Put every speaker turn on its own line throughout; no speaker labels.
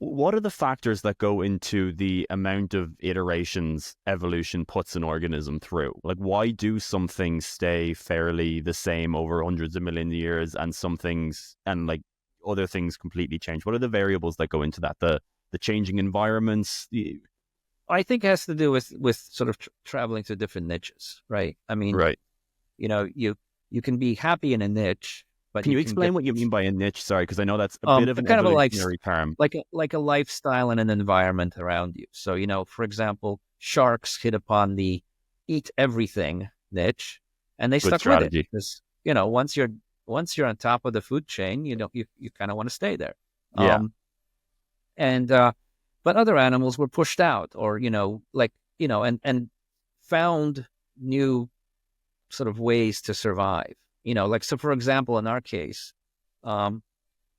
what are the factors that go into the amount of iterations evolution puts an organism through? Like, why do some things stay fairly the same over hundreds of million years, and some things and like other things completely change? What are the variables that go into that? The changing environments.
I think it has to do with sort of traveling to different niches, right? I mean,
Right.
you can be happy in a niche, but
Can
you
you
can
explain
get
what you mean by a niche? Sorry, because I know that's a bit of an
kind of a life
evolutionary term.
like a lifestyle and an environment around you. So, for example, sharks hit upon the eat everything niche, and they
Good
stuck with it
strategy.
because once you're on top of the food chain, you kind of want to stay there.
Yeah.
Um, and but other animals were pushed out, or and found new sort of ways to survive. Like, so for example, in our case, um,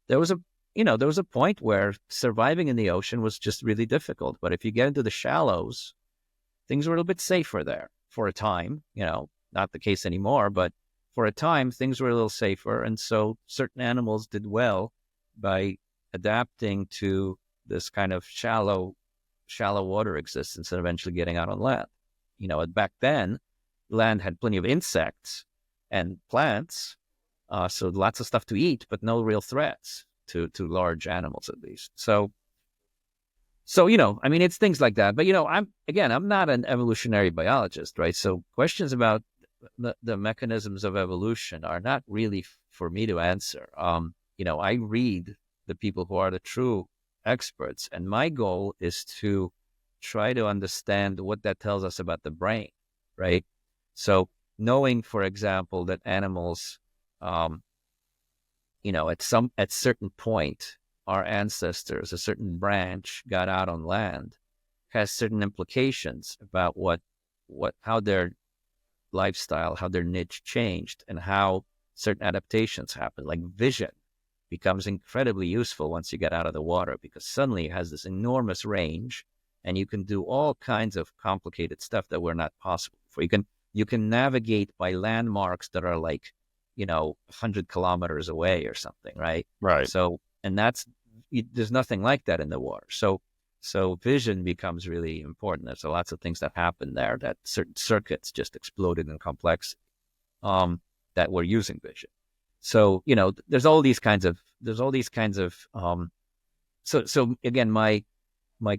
there was a there was a point where surviving in the ocean was just really difficult. But if you get into the shallows, things were a little bit safer there for a time. Not the case anymore, but for a time things were a little safer, and so certain animals did well by adapting to this kind of shallow water existence and eventually getting out on land. Back then, land had plenty of insects and plants, so lots of stuff to eat, but no real threats to large animals, at least. So I mean, it's things like that. But I'm not an evolutionary biologist, right? So questions about the mechanisms of evolution are not really for me to answer. I read the people who are the true experts, and my goal is to try to understand what that tells us about the brain, right? So knowing, for example, that animals, at certain point, our ancestors, a certain branch got out on land, has certain implications about how their lifestyle, how their niche changed, and how certain adaptations happen. Like vision becomes incredibly useful once you get out of the water, because suddenly it has this enormous range, and you can do all kinds of complicated stuff that were not possible before. You can navigate by landmarks that are like 100 kilometers away or something, right?
Right.
So, and there's nothing like that in the water. So vision becomes really important. There's lots of things that happen there, that certain circuits just exploded in complexity, that were using vision. So, there's all these kinds of, so again, my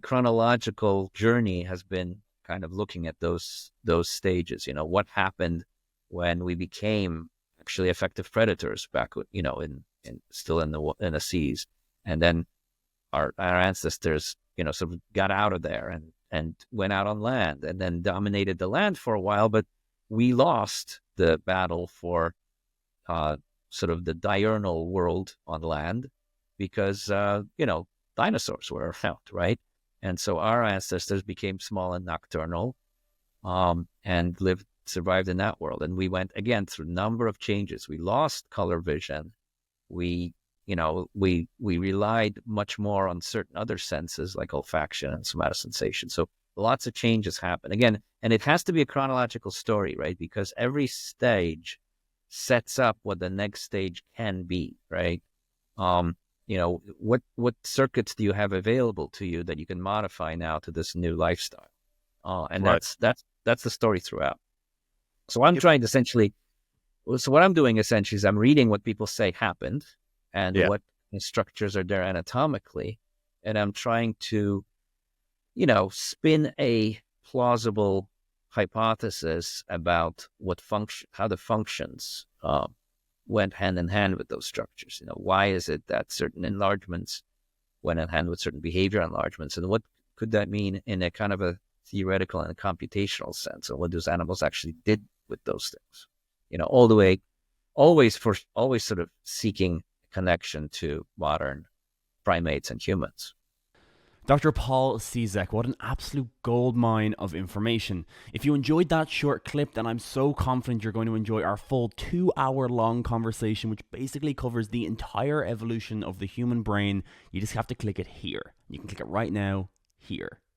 chronological journey has been kind of looking at those stages. What happened when we became actually effective predators back, still in the seas, and then our ancestors, sort of got out of there and went out on land, and then dominated the land for a while, but we lost the battle for sort of the diurnal world on land because dinosaurs were around, right? And so our ancestors became small and nocturnal, and survived in that world. And we went again through a number of changes. We lost color vision. We relied much more on certain other senses like olfaction and somatosensation. So lots of changes happen again, and it has to be a chronological story, right? Because every stage sets up what the next stage can be, right? What circuits do you have available to you that you can modify now to this new lifestyle? And
Right.
that's the story throughout. So what I'm doing essentially is I'm reading what people say happened and
Yeah.
what structures are there anatomically, and I'm trying to, spin a plausible hypothesis about how the functions went hand in hand with those structures. Why is it that certain enlargements went in hand with certain behavior enlargements, and what could that mean in a kind of a theoretical and a computational sense, and what those animals actually did with those things? All the way, always sort of seeking connection to modern primates and humans.
Dr. Paul Cisek, what an absolute goldmine of information. If you enjoyed that short clip, then I'm so confident you're going to enjoy our full 2-hour long conversation, which basically covers the entire evolution of the human brain. You just have to click it here. You can click it right now, here.